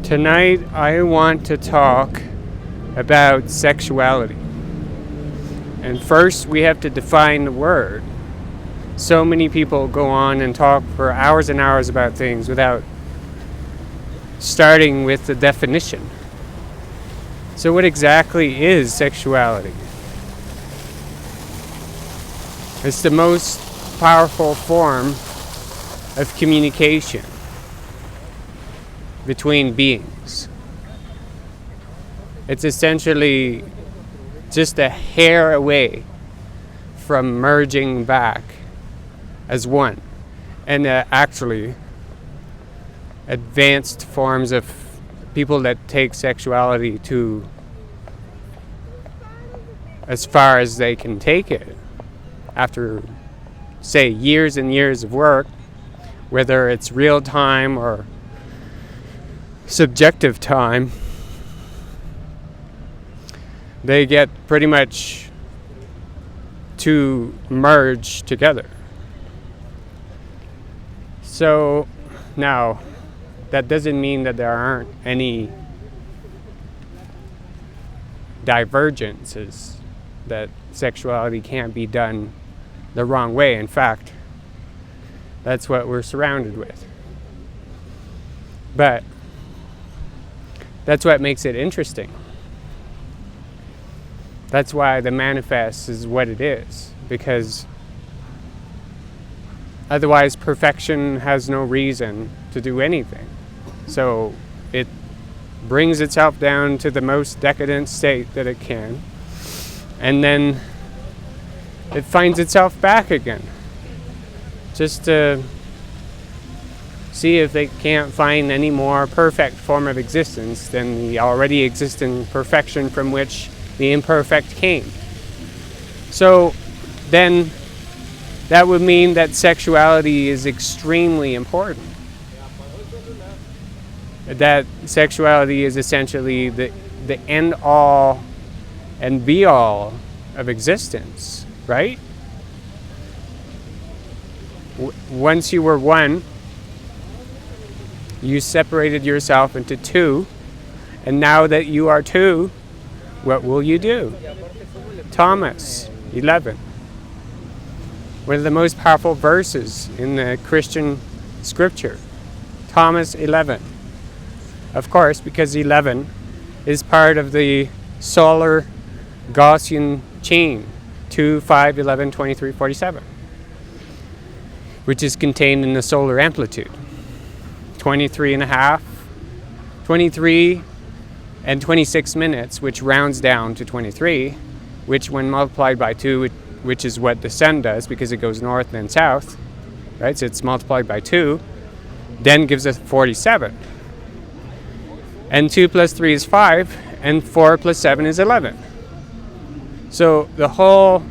Tonight, I want to talk about sexuality. And first, we have to define the word. So many people go on and talk for hours and hours about things without starting with the definition. So, what exactly is sexuality? It's the most powerful form of communication between beings. It's essentially just a hair away from merging back as one, and actually advanced forms of people that take sexuality to as far as they can take it after, say, years and years of work, whether it's real time or subjective time. They get pretty much to merge together. So now, that doesn't mean that there aren't any divergences, that sexuality can't be done the wrong way. In fact, that's what we're surrounded with. But that's what makes it interesting. That's why the manifest is what it is, because otherwise perfection has no reason to do anything. So it brings itself down to the most decadent state that it can, and then it finds itself back again, just to see if they can't find any more perfect form of existence than the already existing perfection from which the imperfect came. So then that would mean that sexuality is extremely important. That sexuality is essentially the end all and be all of existence, right? Once you were one, you separated yourself into two, and now that you are two, what will you do? Thomas 11. One of the most powerful verses in the Christian scripture. Thomas 11. Of course, because 11 is part of the solar Gaussian chain, 2, 5, 11, 23, 47, which is contained in the solar amplitude. 23 and 26 minutes, which rounds down to 23, which when multiplied by 2, which is what the sun does because it goes north and south, right? So it's multiplied by 2, then gives us 47. And 2 plus 3 is 5, and 4 plus 7 is 11. So the whole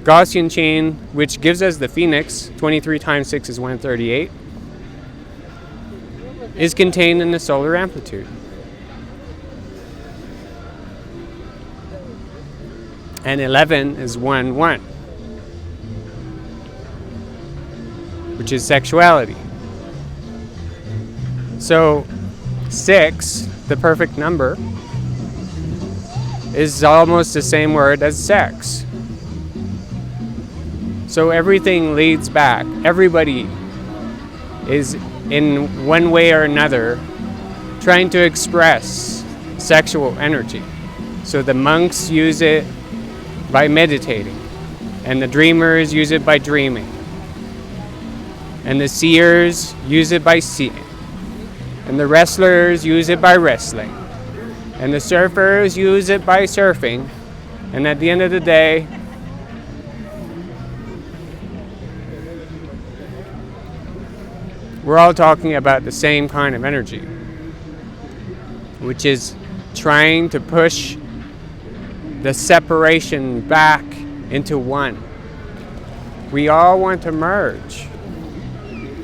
Gaussian chain, which gives us the phoenix, 23 times 6 is 138, is contained in the solar amplitude. And 11 is 1, 1, which is sexuality. So 6, the perfect number, is almost the same word as sex. So everything leads back. Everybody is in one way or another trying to express sexual energy. So the monks use it by meditating, and the dreamers use it by dreaming, and the seers use it by seeing, and the wrestlers use it by wrestling, and the surfers use it by surfing, and at the end of the day, we're all talking about the same kind of energy, which is trying to push the separation back into one. We all want to merge.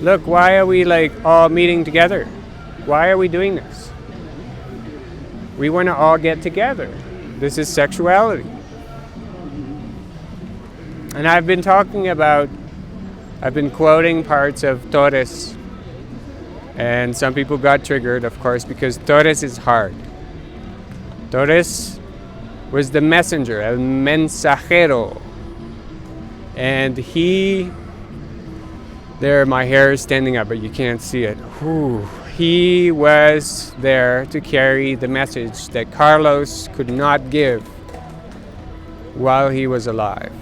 Look, why are we all meeting together? Why are we doing this? We want to all get together. This is sexuality. And I've been quoting parts of Torres And some people got triggered, of course, because Torres is hard. Torres was the messenger, el mensajero. And there my hair is standing up, but you can't see it. Whew. He was there to carry the message that Carlos could not give while he was alive.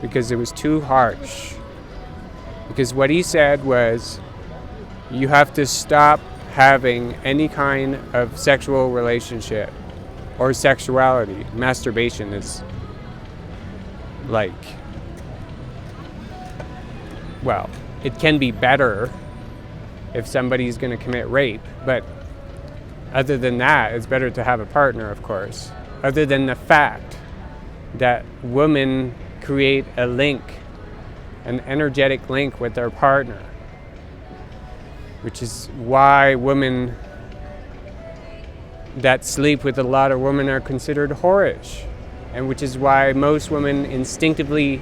Because it was too harsh. Because what he said was, you have to stop having any kind of sexual relationship or sexuality. Masturbation is like, well, it can be better if somebody's going to commit rape, but other than that, it's better to have a partner, of course. Other than the fact that women create a link, an energetic link with their partner, which is why women that sleep with a lot of women are considered whorish, and which is why most women instinctively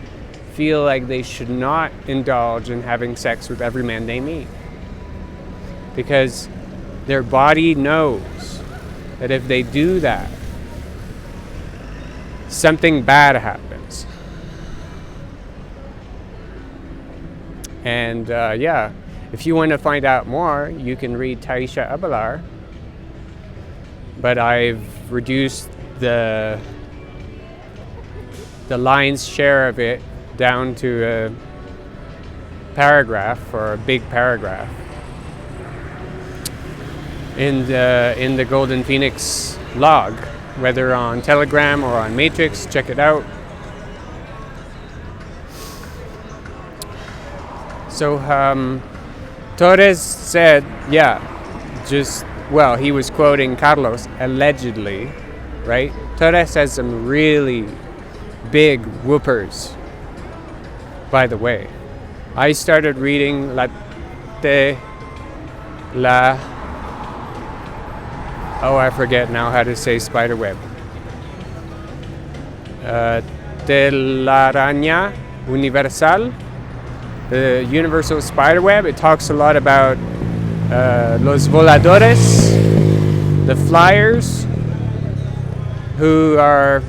feel like they should not indulge in having sex with every man they meet. Because their body knows that if they do that, something bad happens. And if you want to find out more, you can read Taisha Abalar. But I've reduced the lion's share of it down to a paragraph, or a big paragraph, in the Golden Phoenix log, whether on Telegram or on Matrix. Check it out. So Torres said, he was quoting Carlos, allegedly, right? Torres has some really big whoopers, by the way. I started reading I forget now how to say spiderweb. Telaraña Universal, the universal spiderweb. It talks a lot about los voladores, the flyers, who are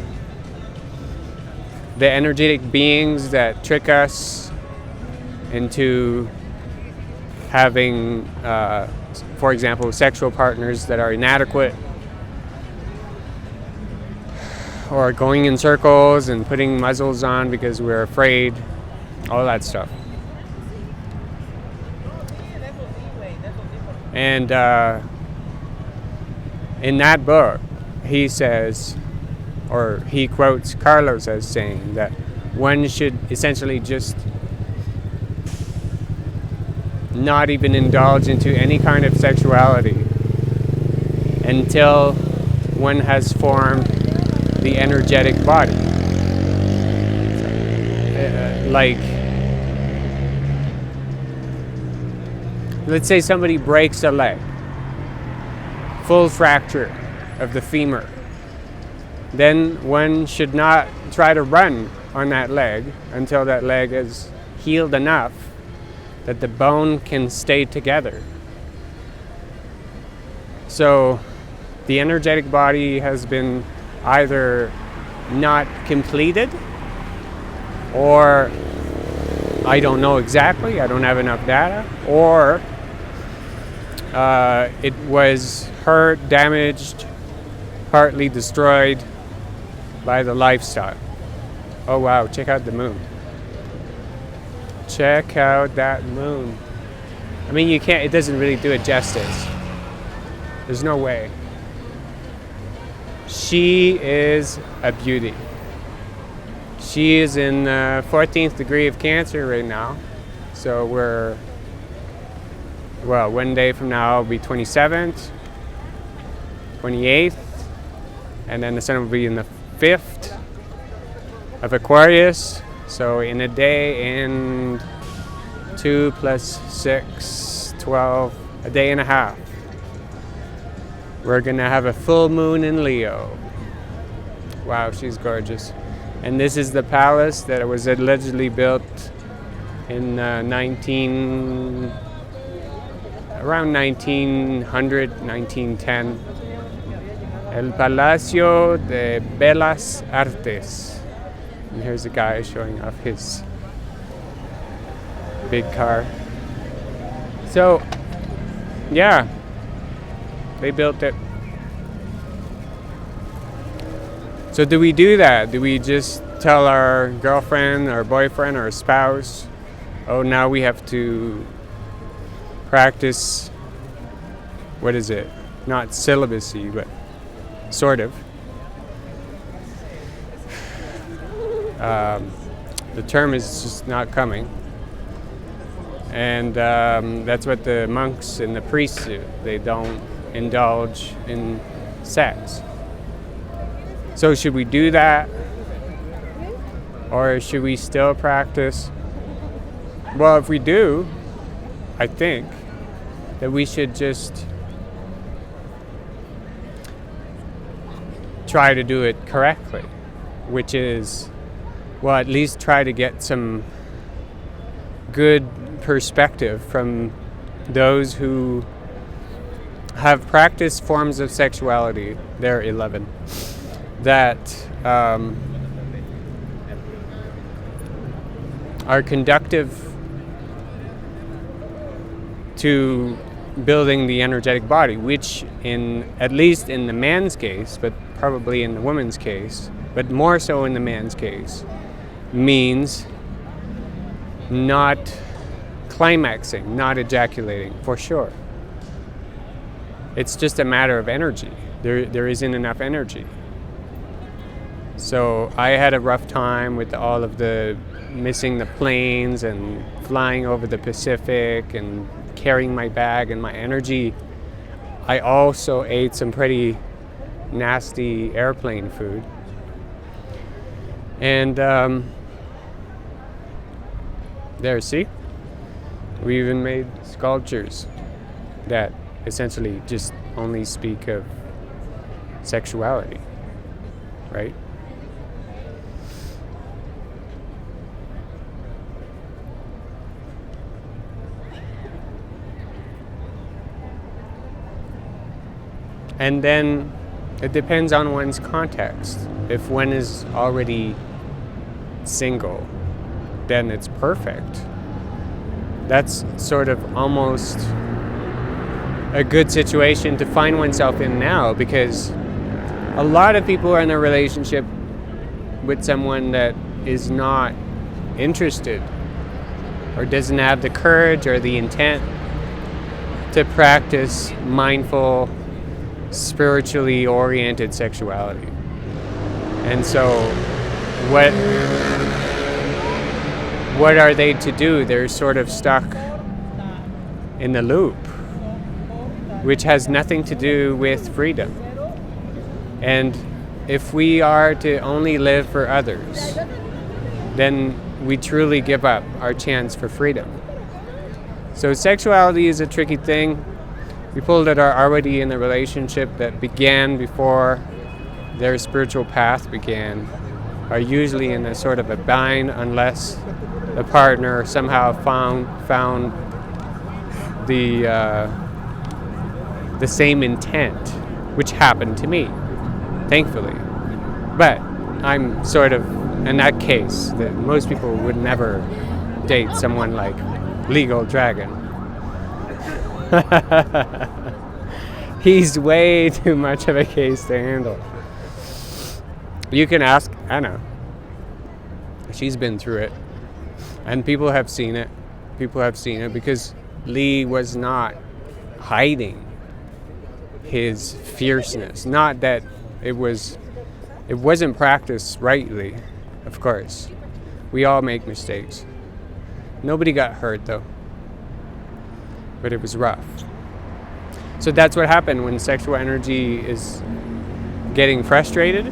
the energetic beings that trick us into having, for example, sexual partners that are inadequate, or going in circles and putting muzzles on because we're afraid, all that stuff. And in that book, he says, or he quotes Carlos as saying that one should essentially just not even indulge into any kind of sexuality until one has formed the energetic body. Like, let's say somebody breaks a leg, full fracture of the femur. Then one should not try to run on that leg until that leg is healed enough that the bone can stay together. So the energetic body has been either not completed, or I don't know exactly, I don't have enough data, or it was hurt, damaged, partly destroyed by the lifestyle. Oh wow, check out the moon. Check out that moon. I mean, you can't, it doesn't really do it justice. There's no way. She is a beauty. She is in the 14th degree of Cancer right now. So one day from now will be 27th, 28th, and then the sun will be in the 5th of Aquarius. So in a day, and 2 plus 6, 12, a day and a half, we're going to have a full moon in Leo. Wow, she's gorgeous. And this is the palace that was allegedly built in 19 around 1900, 1910. El Palacio de Bellas Artes. And here's a guy showing off his big car. So, yeah, they built it. So do we do that? Do we just tell our girlfriend or boyfriend or spouse, oh, now we have to practice, what is it? Not celibacy, but sort of. The term is just not coming. And that's what the monks and the priests do. They don't indulge in sex. So should we do that? Or should we still practice? Well, if we do, I think that we should just try to do it correctly, which is, well, at least try to get some good perspective from those who have practiced forms of sexuality. There are 11 that are conductive to building the energetic body, which at least in the man's case, but probably in the woman's case, but more so in the man's case, means not climaxing, not ejaculating, for sure. It's just a matter of energy. There isn't enough energy. So I had a rough time with all of the missing the planes and flying over the Pacific and carrying my bag and my energy. I also ate some pretty nasty airplane food. And there, see? We even made sculptures that essentially just only speak of sexuality, right? And then it depends on one's context. If one is already single, then it's perfect. That's sort of almost a good situation to find oneself in now, because a lot of people are in a relationship with someone that is not interested or doesn't have the courage or the intent to practice mindful, spiritually oriented sexuality. And so what are they to do? They're sort of stuck in the loop, which has nothing to do with freedom. And if we are to only live for others, then we truly give up our chance for freedom. So sexuality is a tricky thing. People that are already in a relationship that began before their spiritual path began are usually in a sort of a bind unless the partner somehow found the same intent, which happened to me, thankfully. But I'm sort of in that case that most people would never date someone like Legal Dragon. He's way too much of a case to handle. You can ask Anna. She's been through it. And people have seen it. People have seen it because Lee was not hiding his fierceness. Not that it wasn't practiced rightly, of course. We all make mistakes. Nobody got hurt though. But it was rough. So that's what happened when sexual energy is getting frustrated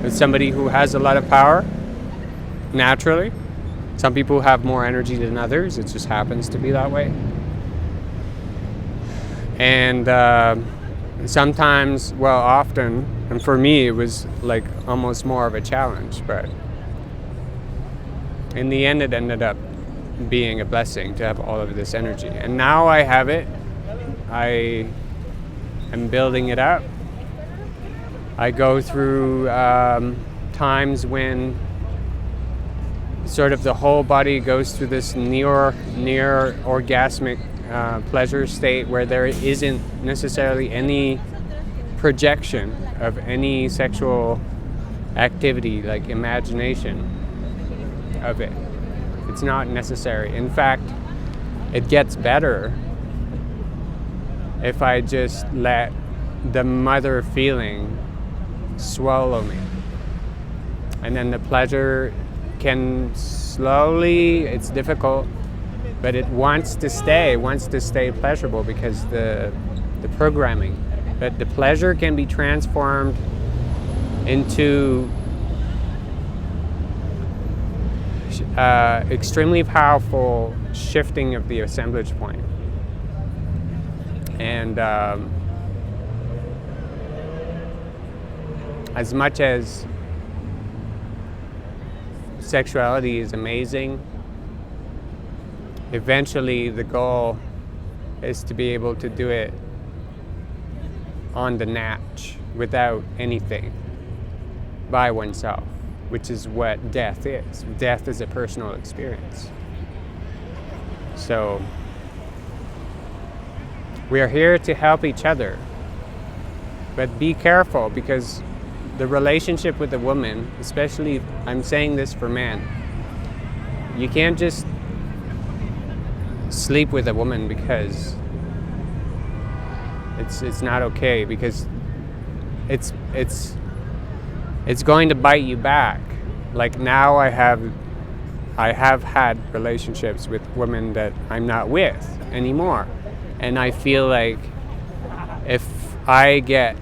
with somebody who has a lot of power, naturally. Some people have more energy than others. It just happens to be that way. And sometimes, well, often, and for me, it was like almost more of a challenge, but in the end, it ended up being a blessing to have all of this energy. And now I have it. I am building it up. I go through times when sort of the whole body goes through this near orgasmic pleasure state where there isn't necessarily any projection of any sexual activity, like imagination of it. It's not necessary. In fact, it gets better if I just let the mother feeling swallow me. And then the pleasure can slowly, it's difficult, but it wants to stay pleasurable because the programming. But the pleasure can be transformed into extremely powerful shifting of the assemblage point. And as much as sexuality is amazing, eventually the goal is to be able to do it on the natch without anything by oneself, which is what death is. Death is a personal experience. So we are here to help each other, but be careful, because the relationship with a woman, especially, I'm saying this for men, you can't just sleep with a woman because it's not okay, because it's going to bite you back. Like now I have had relationships with women that I'm not with anymore, and I feel like if I get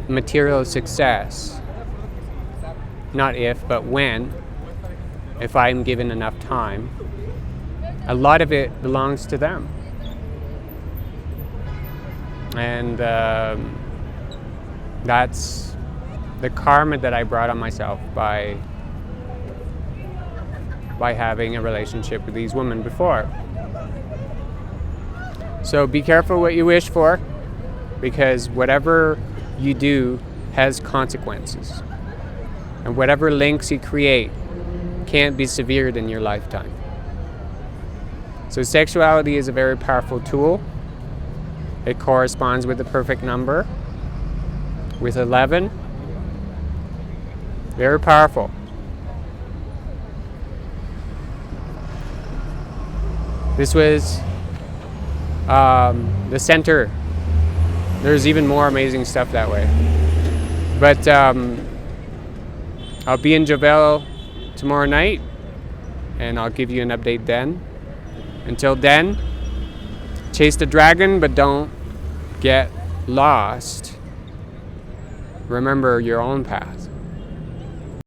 material success, not if, but when, if I'm given enough time, a lot of it belongs to them. And that's the karma that I brought on myself by having a relationship with these women before. So be careful what you wish for, because whatever you do has consequences. And whatever links you create can't be severed in your lifetime. So sexuality is a very powerful tool. It corresponds with the perfect number, with 11. Very powerful. This was the center. There's even more amazing stuff that way. But I'll be in Javel tomorrow night, and I'll give you an update then. Until then, chase the dragon, but don't get lost. Remember your own path.